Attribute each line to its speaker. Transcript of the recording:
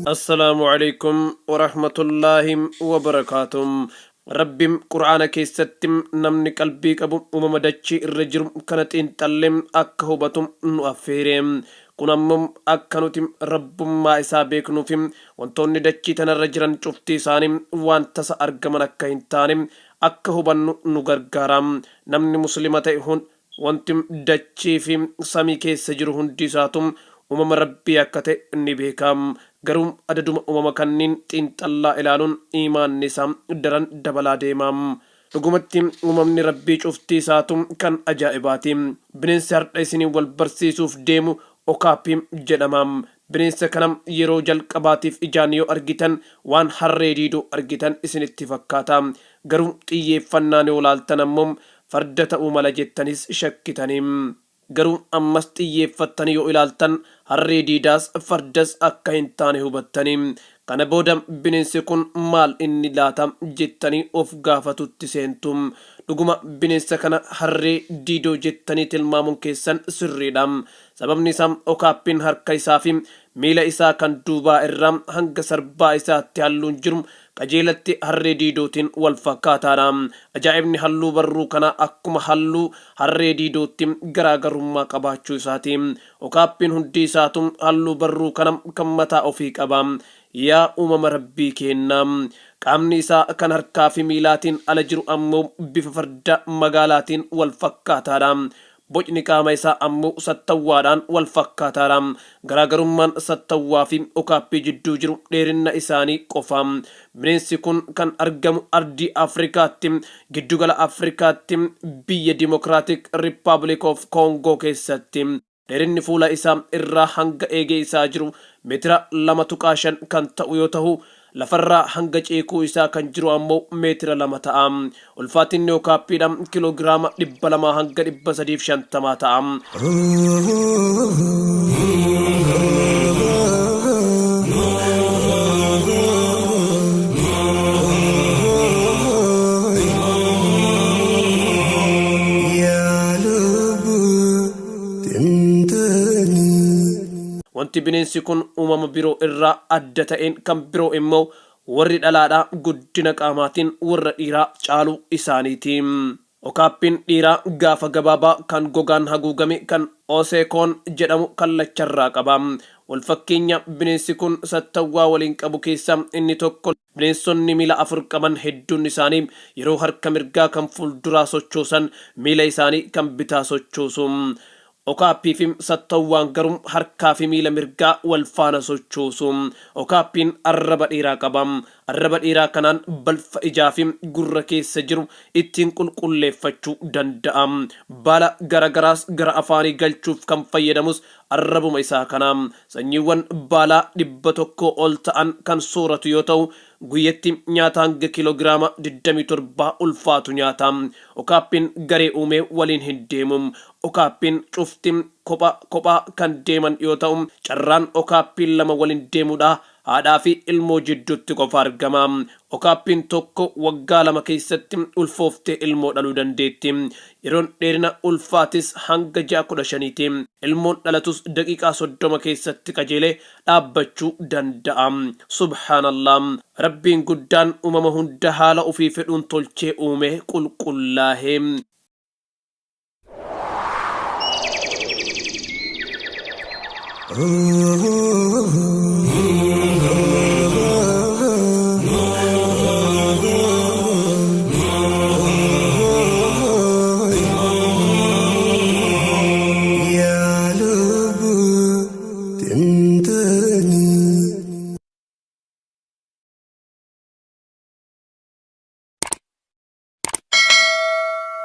Speaker 1: السلام عليكم ورحمة الله وبركاته. ربي قرآن كيستم نمني قلبي أبو وممدتشي الرجل كانت انتلم أكهبتم نؤفيرم كنمم أكنوتم رب ما إسابيك نفم وانتوني دتشي تنرجران شفتي سانم وانتس أرقمنا كهنتانم أكهبن نغرغرام نمني مسلمة هون وانتم دتشي فيم سامي كيس سجرهن ديساتم ربي أكته نبيكام garum adaduma umama kannin xiinxallaa ilaaluun iimaanni isaa daran dabalaa deemam. Dhugumatti uumamni rabbii cuftii isaatum kan ajaa'ibaati. Bineensi har'a isinii wal barsiisuuf deemu okaapii jedhamam. Bineensa kanam yeroo jalqabaatiif ijaan yoo argitan waan harree diidoo argitan isinitti fakkaata. Garuu xiyyeeffannaan yoo laaltan ammoo farda ta'uu mala jettanis shakkitanii. Garuu ammas xiyyeeffattanii yoo ilaaltan harree diidaas fardas akka hin taane hubattanii. Kana booda bineensi kun maal inni laata jettanii of gaafatutti seentu. Dhuguma bineensa kana harree diidoo jettanii tilmaamuun keessan sirriidha. Sababni isaa okaappiin harka isaa fi miila isaa kan duubaa irraa hanga sarbaa isaatti halluun jiru qajeelatti harree diidootiin wal fakkaataadha. Ajaa'ibni halluu barruu kana akkuma halluu harree diidootti garaagarummaa qabaachuu isaati. Okaappiin hundi isaatu halluu barruu kana kan mataa ofii qaba. Yaa uumama rabbii keenna. Qaamni isaa kan harkaa fi miilaatiin ala jiru ammoo bifa farda magaalaatiin wal fakkaataadha. Bocni qaama isaa ammoo sattawwaadhaan wal fakkaataadha. Garaagarummaan sattawwaa fi okaappii jidduu jiru dheerina isaanii qofa. Bineensi kun kan argamu ardii Afrikaatti, giddugala Afrikaatti, biyya Democratic Republic of Congo keessatti. Dheerinni fuula isaa irraa hanga eegee isaa jiru meetira 2.5 kan ta'u yoo ta'u, lafarraa hanga ceekuu isaa kan jiru ammoo meetira 2 ta'a. Ulfaatinni okaappiidha kiloogiraama 200 hanga 350 ta'a. Wanti bineensi kun uumama biroo irraa adda ta'een kan biroo immoo warri dhalaadhaa guddina qaamaatiin warra dhiiraa caaluu isaaniiti. Okaappiin dhiiraa gaafa gabaabaa kan gogaan haguugame kan oseekoon jedhamu kallacharraa qaba. Walfakkeenya bineensi kun sattawwaa waliin qabu keessa inni tokko. Bineensonni miila 4 qaban hedduun isaanii yeroo harka mirgaa kan fuulduraa sochoosan miila isaanii kan bitaa sochoosu. Okaappii fi sattawwaan garuu harkaa fi miila mirgaa wal faana sochoosu. Okaappiin arraba dheeraa qaba. Arraba dheeraa kanaan balfa ijaa fi gurra keessa jiru ittiin qulqulleeffachuu danda'a. Baala garagaraas gara afaanii galchuuf kan fayyadamus arrabuma isaa kana. Sanyiiwwan baalaa 100 ol ta'an kan sooratu yoo ta'u, guyyatti nyaata hanga kiloogiraama 27 ulfaatu nyaata. Okaappiin garee uumee waliin hin deemu. Okaappiin cufti kophaa kan deeman yoo ta'u, carraan okaappiin lama waliin deemudha. Haadhaa fi ilmoo jidduutti qofa argama. Okaappiin tokko waggaa 2 keessatti ulfooftee ilmoo dhaluu dandeetti. Yeroon dheerina ulfaatis hanga 15ti. Ilmoon dhalatus daqiiqaa 30 keessatti qajeelee dhaabbachuu danda'a. Subhaanallah. Rabbiin guddaan uumama hunda haala ofii fedhuun tolchee uume qulqullaa'e.